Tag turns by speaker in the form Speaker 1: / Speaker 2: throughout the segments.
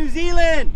Speaker 1: New Zealand!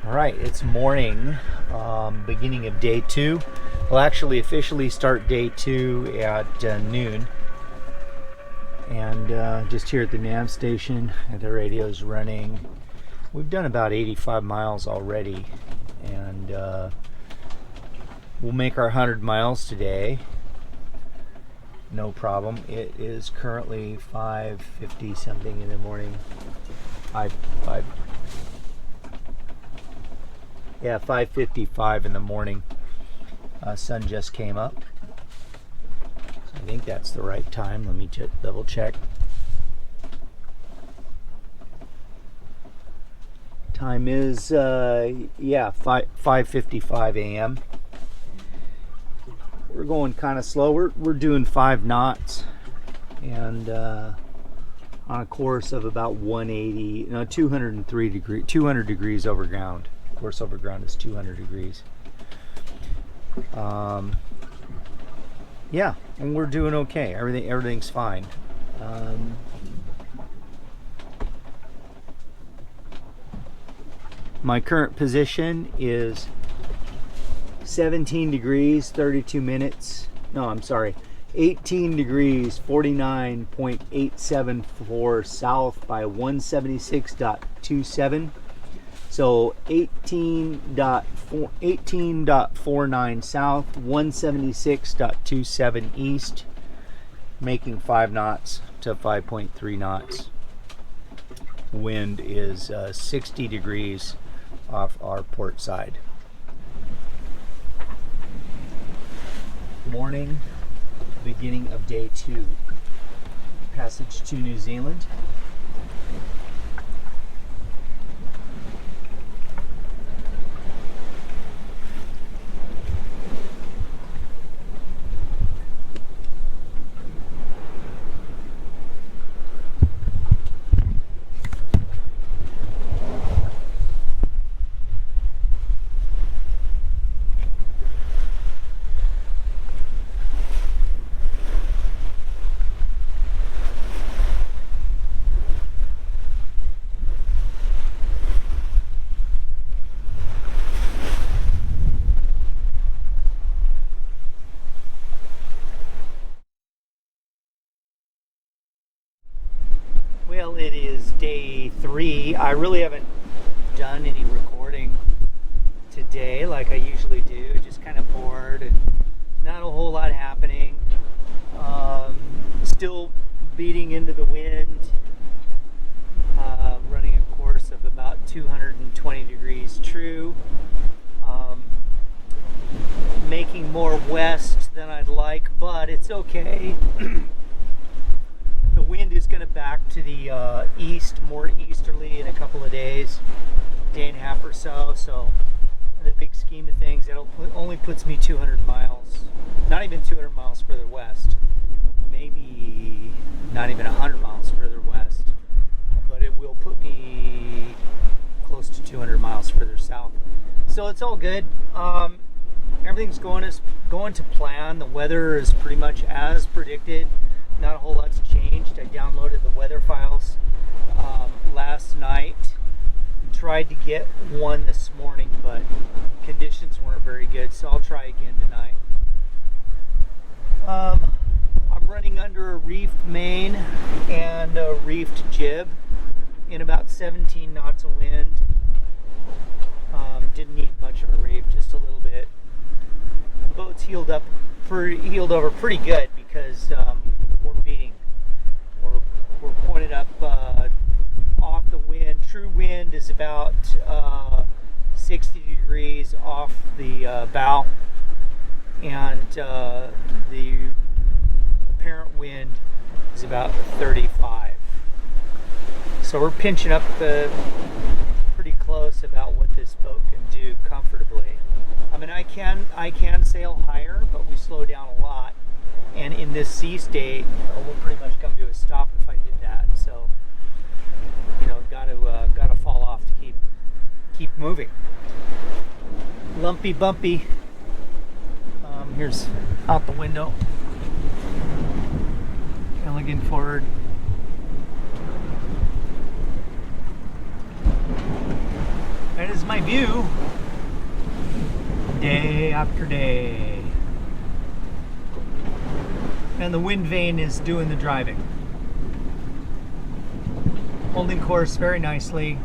Speaker 1: Alright, it's morning, beginning of day 2. We'll actually officially start day 2 at noon. And just here at the nav station, the radio's running. We've done about 85 miles already, and we'll make our 100 miles today. No problem. It is currently 5:50 something in the morning. 5:55 in the morning. Sun just came up. So I think that's the right time. Let me double check. Time is 5:55 a.m. We're going kind of slow. We're doing 5 knots and on a course of about 200 degrees over ground. Course over ground is 200 degrees. Yeah, and we're doing okay. Everything's fine. My current position is 17 degrees 32 minutes. No, I'm sorry. 18 degrees 49.874 south by 176.27. So 18.49 south, 176.27 east, making 5 knots to 5.3 knots. Wind is 60 degrees off our port side. Morning, beginning of day 2. Passage to New Zealand. Well, it is day 3. I really haven't done any recording today like I usually do. Just kind of bored and not a whole lot happening. Still beating into the wind. Running a course of about 220 degrees true. Making more west than I'd like, but it's okay. The wind is going to back to the east, more easterly in a couple of days, day and a half or so. So in the big scheme of things, it only puts me 200 miles, not even 200 miles further west, maybe not even 100 miles further west, but it will put me close to 200 miles further south. So it's all good. Everything's going as going to plan. The weather is pretty much as predicted. Not a whole lot's changed. I downloaded the weather files last night and tried to get one this morning, but conditions weren't very good, so I'll try again tonight. I'm running under a reefed main and a reefed jib in about 17 knots of wind. Didn't need much of a reef, just a little bit. The boat's heeled over pretty good because we're pointed up off the wind. True wind is about 60 degrees off the bow, and the apparent wind is about 35. So we're pinching up pretty close about what this boat can do comfortably. I mean, I can sail higher, but we slow down a lot, and in this sea state, we'll pretty much come to a stop if I did that. So, gotta fall off to keep moving. Lumpy, bumpy. Here's out the window. And looking forward. That is my view, day after day. And the wind vane is doing the driving. Holding course very nicely.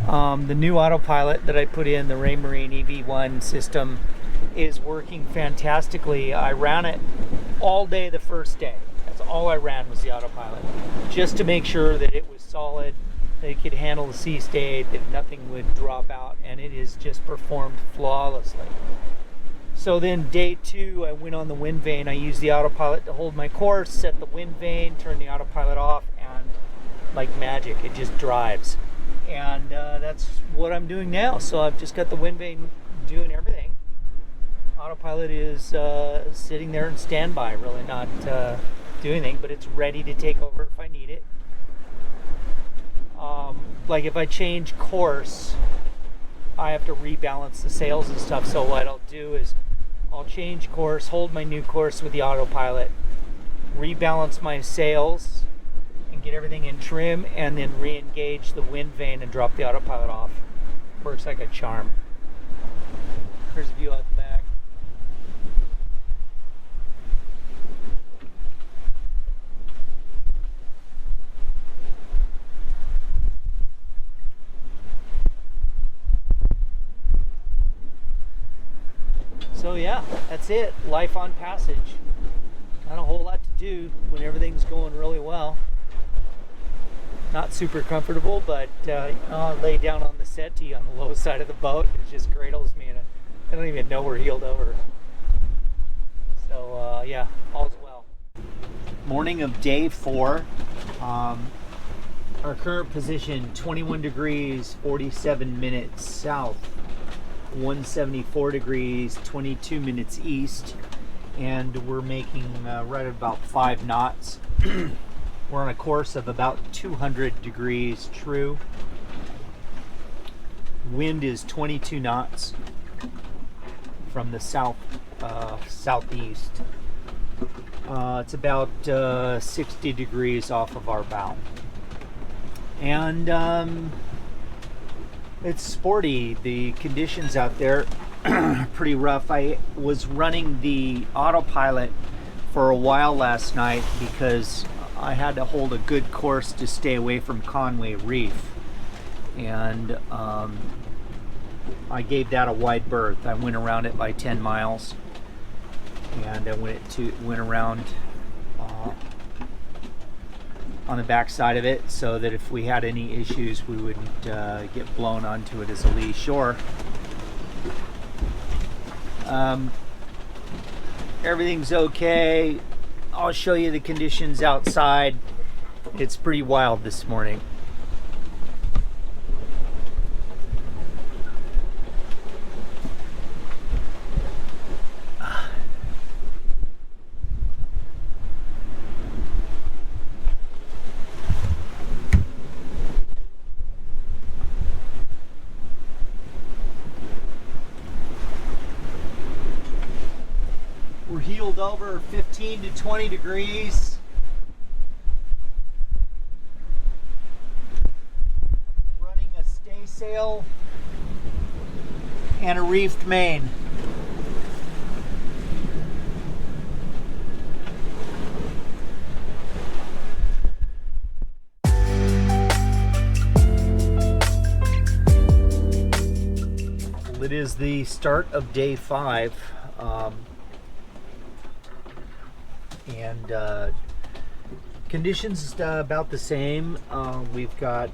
Speaker 1: The new autopilot that I put in, the Raymarine EV1 system, is working fantastically. I ran it all day the first day. That's all I ran was the autopilot, just to make sure that it was solid, that it could handle the sea state, that nothing would drop out, and it has just performed flawlessly. So then day 2, I went on the wind vane. I used the autopilot to hold my course, set the wind vane, turn the autopilot off, and like magic, it just drives. And that's what I'm doing now. So I've just got the wind vane doing everything. Autopilot is sitting there in standby, really not doing anything, but it's ready to take over if I need it. Like if I change course, I have to rebalance the sails and stuff. So what I'll do is I'll change course, hold my new course with the autopilot, rebalance my sails, and get everything in trim, and then re-engage the wind vane and drop the autopilot off. Works like a charm. Here's a view out the back. So yeah, that's it. Life on passage. Not a whole lot to do when everything's going really well. Not super comfortable, but I lay down on the settee on the low side of the boat. It just cradles me, and I don't even know we're heeled over. So yeah, all's well. Morning of day 4. Our current position, 21 degrees, 47 minutes south. 174 degrees, 22 minutes east, and we're making right about 5 knots. We're on a course of about 200 degrees true. Wind is 22 knots from the southeast. It's about 60 degrees off of our bow, and it's sporty. The conditions out there are pretty rough. I was running the autopilot for a while last night because I had to hold a good course to stay away from Conway Reef, and I gave that a wide berth. I went around it by 10 miles, and I went around on the back side of it, so that if we had any issues, we wouldn't get blown onto it as a lee shore. Everything's okay. I'll show you the conditions outside. It's pretty wild this morning. rolled over 15 to 20 degrees. Running a staysail and a reefed main. It is the start of day 5, and conditions about the same. We've got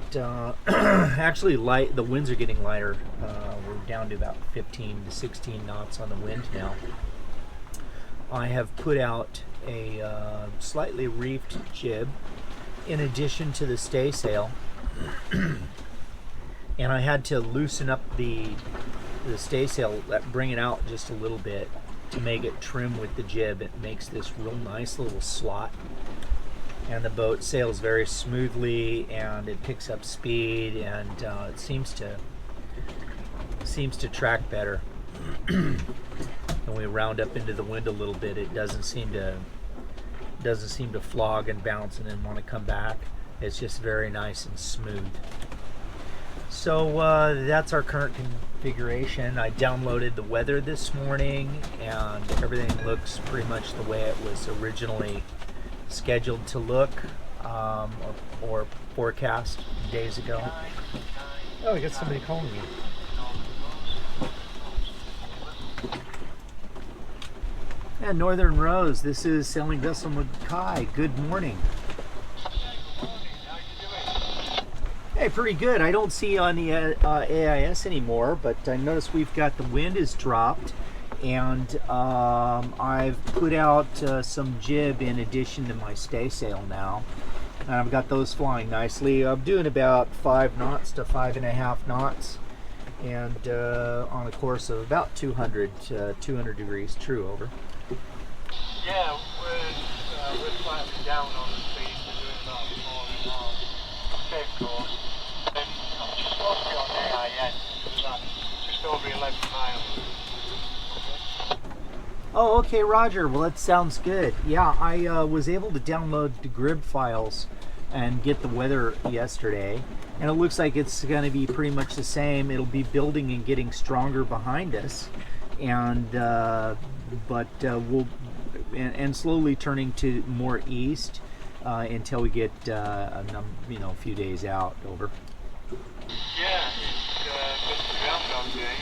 Speaker 1: actually light. The winds are getting lighter. We're down to about 15 to 16 knots on the wind now. I have put out a slightly reefed jib in addition to the staysail, and I had to loosen up the staysail, bring it out just a little bit to make it trim with the jib. It makes this real nice little slot, and the boat sails very smoothly, and it picks up speed, and it seems to track better. When we round up into the wind a little bit, it doesn't seem to flog and bounce and then want to come back. It's just very nice and smooth. So that's our current configuration. I downloaded the weather this morning, and everything looks pretty much the way it was originally scheduled to look, or forecast days ago. Oh, I got somebody calling me. Yeah, Northern Rose, this is Sailing Vessel Mackay. Good morning. Hey, pretty good. I don't see on the AIS anymore, but I notice we've got the wind is dropped, and I've put out some jib in addition to my staysail now, and I've got those flying nicely. I'm doing about 5 knots to 5.5 knots, and on a course of about 200 degrees true over.
Speaker 2: Yeah, we're slightly down on the speed. We're doing about 4.5. Safe course. Then I'm just supposed to be on AIS. That's just over 11 miles.
Speaker 1: Oh, okay, Roger. Well, that sounds good. Yeah, I was able to download the grid files and get the weather yesterday, and it looks like it's going to be pretty much the same. It'll be building and getting stronger behind us, and we'll slowly turning to more east until we get a few days out. Over.
Speaker 2: Yeah, it's good to be out on there.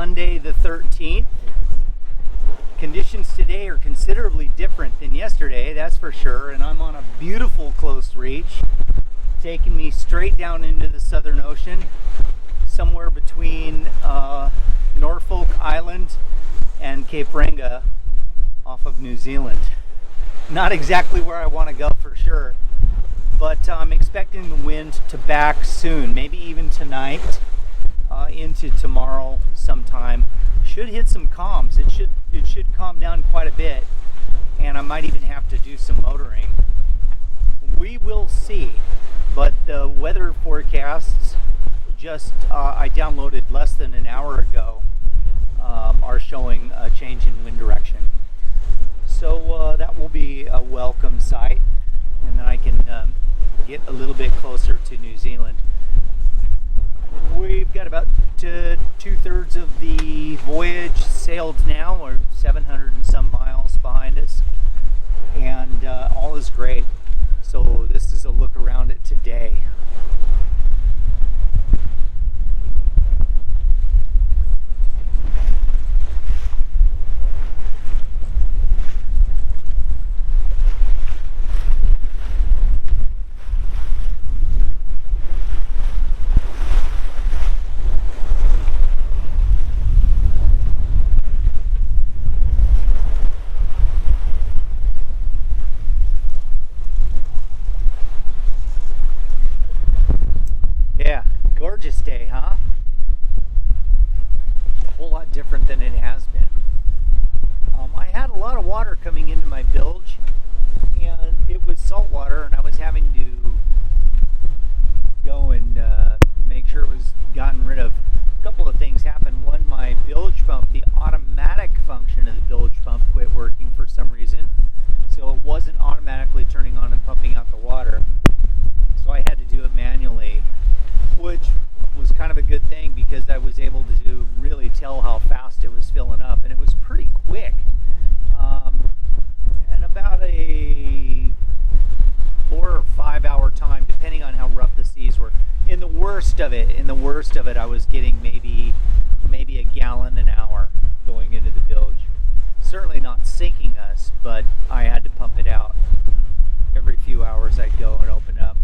Speaker 1: Monday the 13th. Conditions today are considerably different than yesterday, that's for sure, and I'm on a beautiful close reach, taking me straight down into the Southern Ocean, somewhere between Norfolk Island and Cape Reinga off of New Zealand. Not exactly where I want to go for sure, but I'm expecting the wind to back soon, maybe even tonight, into tomorrow sometime. Should hit some calms. It should calm down quite a bit, and I might even have to do some motoring. We will see, but the weather forecasts just I downloaded less than an hour ago are showing a change in wind direction. So that will be a welcome sight, and then I can get a little bit closer to New Zealand. We've got about 2/3 of the voyage sailed now, or 700 and some miles behind us, and all is great. So this is a look around it today. Yeah, gorgeous day, huh? A whole lot different than it has been. I had a lot of water coming into my bilge, and it was salt water, and I was having to go and make sure it was gotten rid of. A couple of things happened. One, my bilge pump, the automatic function of the bilge pump quit working for some reason, so it wasn't automatically turning on and pumping out the water. So I had to do it manually, which was kind of a good thing because I was able to really tell how fast it was filling up, and it was pretty quick. And about a 4 or 5 hour time, depending on how rough the seas were. In the worst of it, I was getting maybe a gallon an hour going into the bilge. Certainly not sinking us, but I had to pump it out. Every few hours I'd go and open up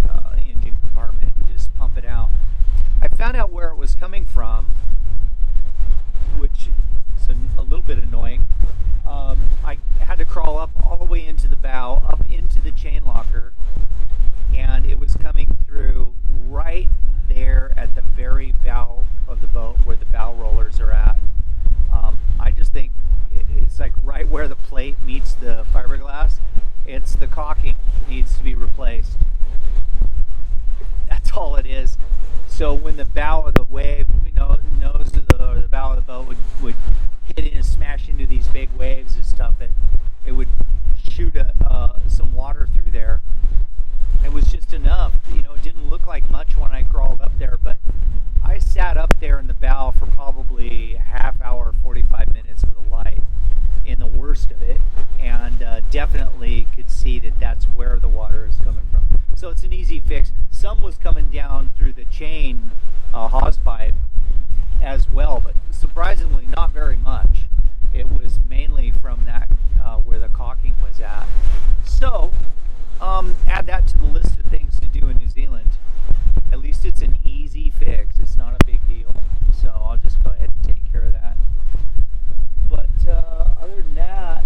Speaker 1: the engine compartment and just pump it out. I found out where it was coming from, which is a little bit annoying. I had to crawl up all the way into the bow, up into the chain locker, and it was coming through right there at the very bow of the boat where the bow rollers are at. I just think it's like right where the plate meets the fiberglass. It's the caulking needs to be replaced. That's all it is. So when the bow of the wave, nose of the bow of the boat would hit in and smash into these big waves and stuff, it would shoot some water through there. It was just enough. It didn't look like much when I crawled up there, but I sat up there in the bow for probably half hour, 45 minutes with a light in the worst of it, and definitely could see that that's where the water is coming from. So it's an easy fix. Some was coming down through the chain hose pipe as well, but surprisingly not very much. It was mainly from that where the caulking was at. So add that to the list of things to do in New Zealand. At least it's an easy fix. It's not a big deal. So I'll just go ahead and take care of that. But other than that,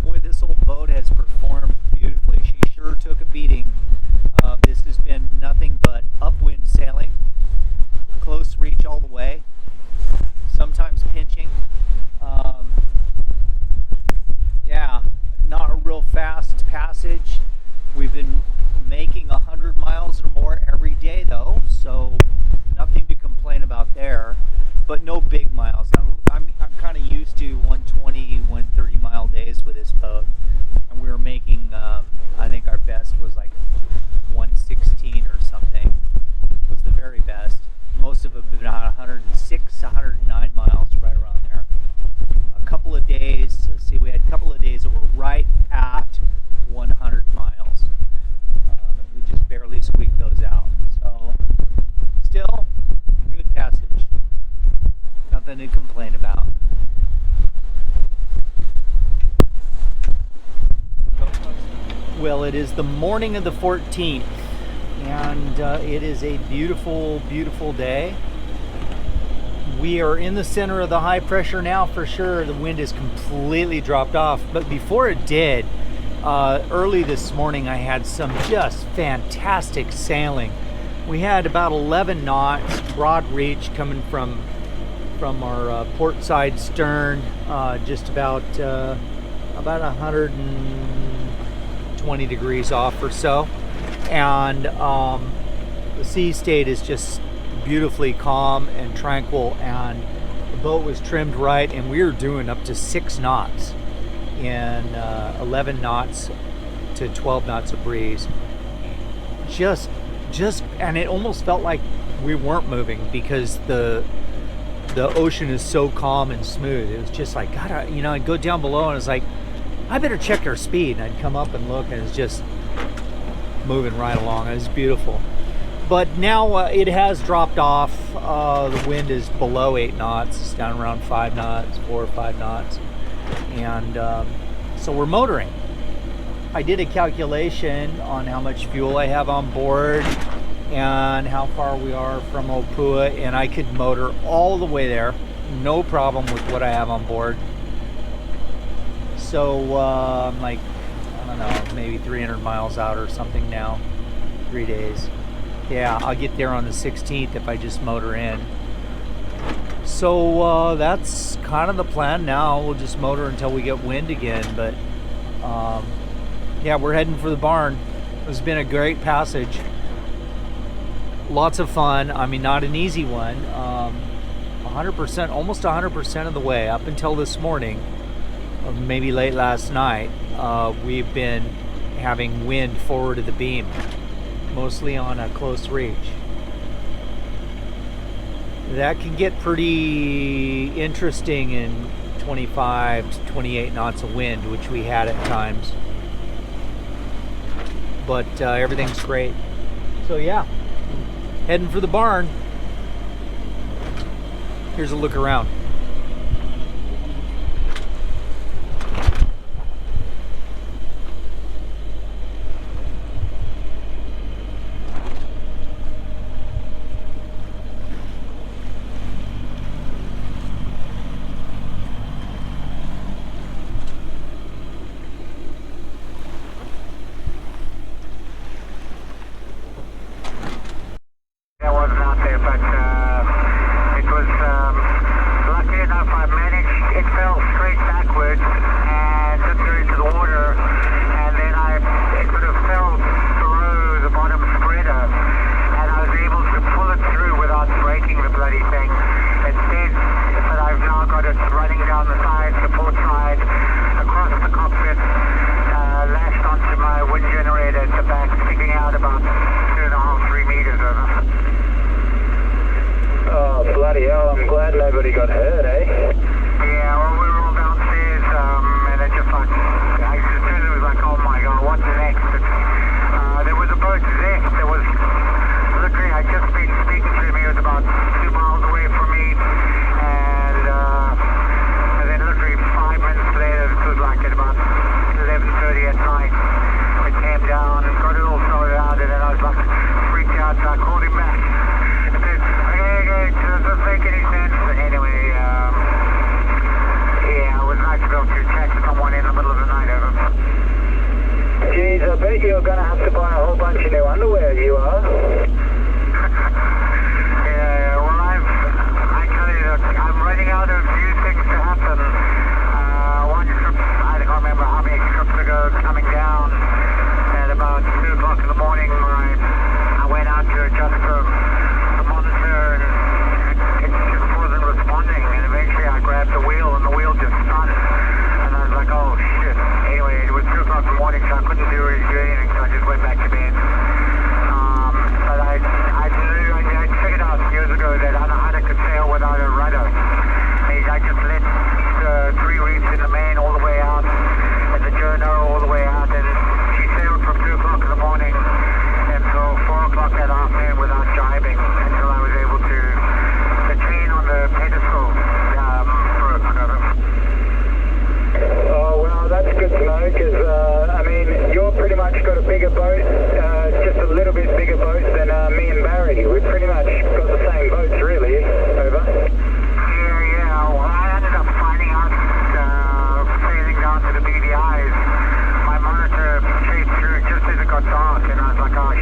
Speaker 1: boy, this old boat has performed beautifully. She sure took a beating. This has been nothing but upwind sailing, close reach all the way, sometimes pinching. Yeah, not a real fast passage. We've been making 100 it is the morning of the 14th, and it is a beautiful, beautiful day. We are in the center of the high pressure now for sure. The wind has completely dropped off, but before it did, early this morning I had some just fantastic sailing. We had about 11 knots, broad reach coming from our port side stern, just about 120 degrees off or so, and the sea state is just beautifully calm and tranquil, and the boat was trimmed right, and we were doing up to 6 knots in 11 knots to 12 knots of breeze. Just and it almost felt like we weren't moving because the ocean is so calm and smooth. It was just like, God, I'd go down below and it's like, I better check our speed, and I'd come up and look, and it's just moving right along. It was beautiful. But now it has dropped off. The wind is below 8 knots. It's down around 5 knots, 4 or 5 knots. And so we're motoring. I did a calculation on how much fuel I have on board and how far we are from Opua, and I could motor all the way there. No problem with what I have on board. So I'm like, I don't know, maybe 300 miles out or something now. 3 days. Yeah, I'll get there on the 16th if I just motor in. So that's kind of the plan now. We'll just motor until we get wind again. But yeah, we're heading for the barn. It's been a great passage. Lots of fun. I mean, not an easy one. 100%, almost 100% of the way up until this morning, or maybe late last night, we've been having wind forward of the beam, mostly on a close reach. That can get pretty interesting in 25 to 28 knots of wind, which we had at times. But everything's great. So yeah, heading for the barn. Here's a look around.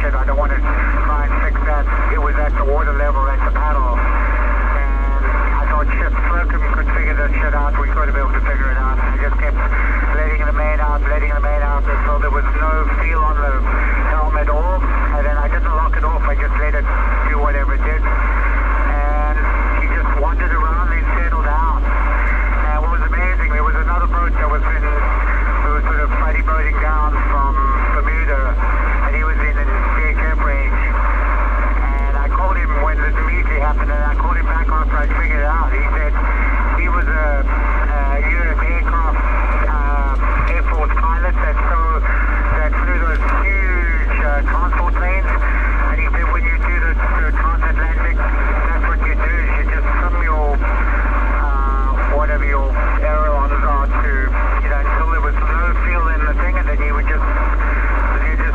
Speaker 2: shit, I don't want to try and fix that. It was at the water level at the paddle. And I thought, shit, Slocum could figure that shit out. We could have been able to figure it out. I just kept letting the main out until there was no feel on the helm at all. And then I didn't lock it off. I just let it do whatever it did. And he just wandered around and settled down. And what was amazing, there was another boat that was sort of buddy boating down from Bermuda, and he was in the VHF range. And I called him when this immediately happened, and I called him back after I figured it out. He said he was a US aircraft Air Force pilot that flew those huge transport planes. And he said when you do the transatlantic, that's what you do, is you just trim your whatever your ailerons are to, until there was no feel in the thing, and then you just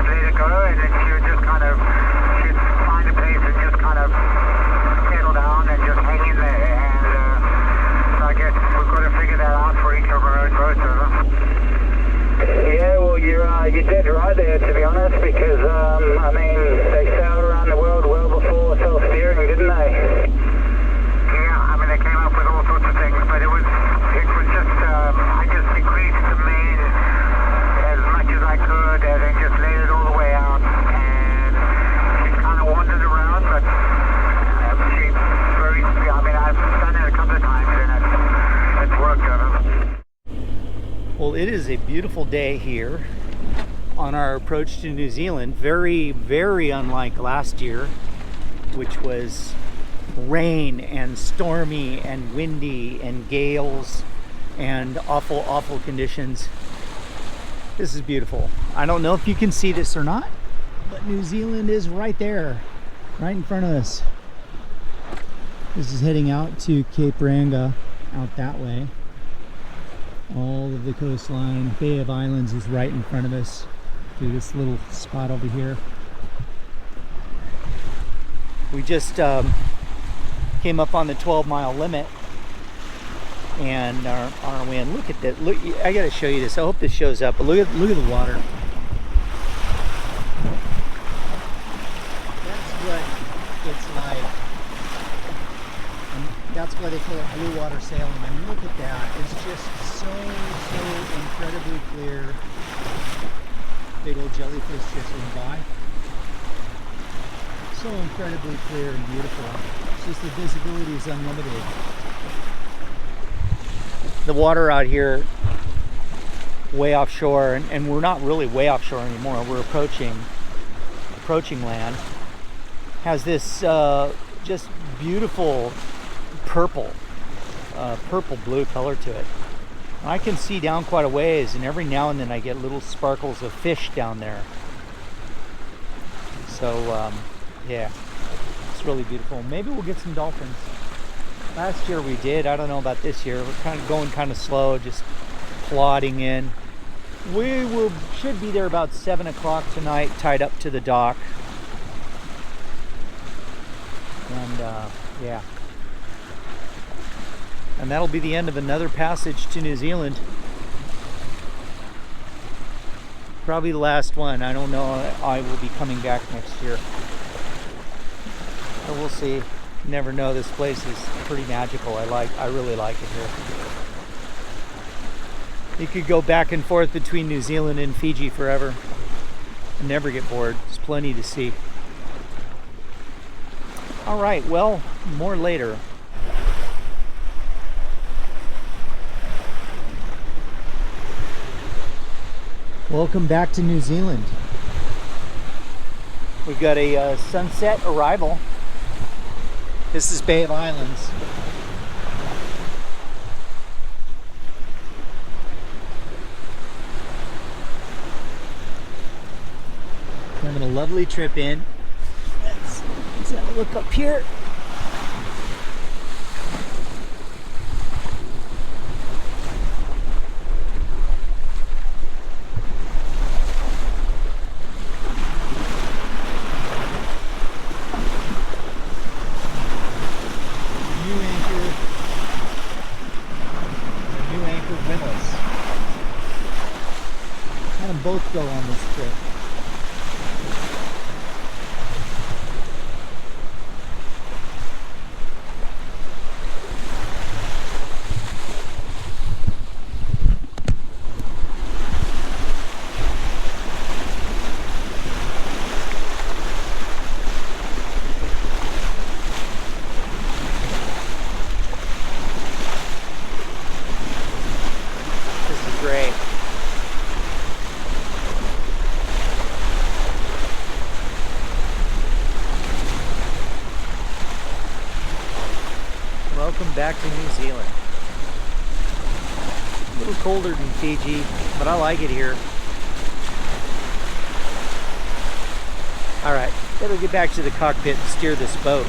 Speaker 2: let it go, and then she'd find a place and just kind of settle down and just hang in there. And so I guess we've got to figure that out for each of our own boats. Yeah, well, you did right there, to be honest, because I mean, they sailed around the world well before self-steering, didn't they? Yeah, I mean, they came up with all sorts of things, but it was just, I just decreased the main as much as I could, and then just let it all the way out, and she kind of wandered around, but she's very, I mean, I've done it a couple of times, and it's worked on her.
Speaker 1: Well, it is a beautiful day here on our approach to New Zealand. Very, very unlike last year, which was rain and stormy and windy and gales and awful conditions. This is beautiful. I don't know if you can see this or not, but New Zealand is right there, right in front of us. This is heading out to Cape Ranga, out that way. All of the coastline. Bay of Islands is right in front of us through this little spot over here. We just came up on the 12-mile limit and are on our way in. Look at that. Look, I gotta show you this. I hope this shows up. But look at the water. That's what it's like. And that's why they call it blue water sailing. I mean, look at that. It's just so incredibly clear. Big old jellyfish just went by. So incredibly clear and beautiful. It's just the visibility is unlimited. The water out here way offshore, and we're not really way offshore anymore, we're approaching land, has this just beautiful purple blue color to it. I can see down quite a ways, and every now and then I get little sparkles of fish down there. So yeah, it's really beautiful. Maybe we'll get some dolphins. Last year we did. I don't know about this year. We're going kind of slow, just plodding in. We should be there about 7 o'clock tonight, tied up to the dock. And yeah. And that'll be the end of another passage to New Zealand. Probably the last one. I don't know. I will be coming back next year. So we'll see. Never know. This place is pretty magical. I really like it here. You could go back and forth between New Zealand and Fiji forever and never get bored. There's plenty to see. All right, well, more later. Welcome back to New Zealand. We've got a sunset arrival. This is Bay of Islands. Having a lovely trip in. Let's have a look up here. Both go on this trip. welcome back to New Zealand. A little colder than Fiji, but I like it here. Alright, better get back to the cockpit and steer this boat.